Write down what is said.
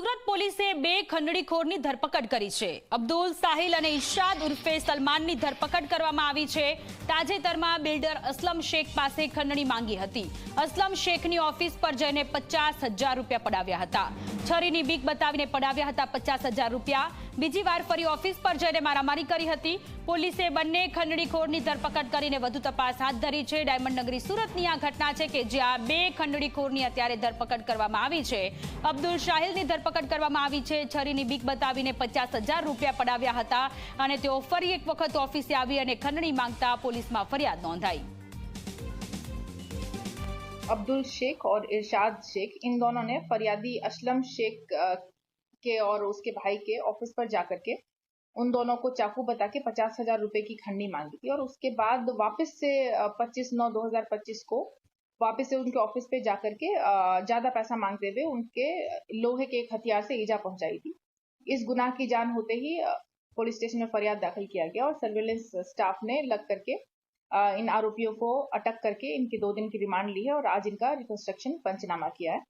સુરત પોલીસે બે ખંડણીખોરની ધરપકડ કરી છે। અબ્દુલ સાહિલ અને ઇશાદ ઉર્ફે સલમાનની ધરપકડ કરવામાં આવી છે। તાજેતરમાં બિલ્ડર અસલમ શેખ પાસે ખંડણી માંગી હતી। અસલમ શેખની ઓફિસ પર જઈને 50,000 રૂપિયા પડાવ્યા હતા। છરીની બીક બતાવીને પડાવ્યા હતા 50,000 રૂપિયા। બીજી વાર ફરી ઓફિસ પર જઈને મારામારી કરી હતી। પોલીસે બંને ખંડણીખોરની ધરપકડ કરીને વધુ તપાસ હાથ ધરી છે। ડાયમંડ નગરી સુરતની આ ઘટના છે કે જ્યાં બે ખંડણીખોરની અત્યારે ધરપકડ કરવામાં આવી છે। અબ્દુલ સાહિલની ધરપકડ કરવામાં આવી છે। છરીની બીક બતાવીને 50,000 રૂપિયા પડાવ્યા હતા અને તેઓ ફરી એક વખત ઓફિસે આવી અને ખંડણી માંગતા पुलिसમાં ફરિયાદ નોંધાઈ। अब्दुल शेख और इरशाद शेख इन दोनों ने फरियादी असलम शेख के और उसके भाई के ऑफिस पर जाकर के उन दोनों को चाकू बता के 50,000 रुपए की खंडनी मांगी थी और उसके बाद वापस से 25/9/2025 को वापस से उनके ऑफिस पे जाकर के ज्यादा पैसा मांगते हुए उनके लोहे के एक हथियार से ईजा पहुंचाई थी। इस गुनाह की जान होते ही पुलिस स्टेशन में फरियाद दाखिल किया गया और सर्विलेंस स्टाफ ने लग करके इन आरोपियों को अटक करके इनकी 2 दिन की रिमांड ली है और आज इनका रिकंस्ट्रक्शन पंचनामा किया है।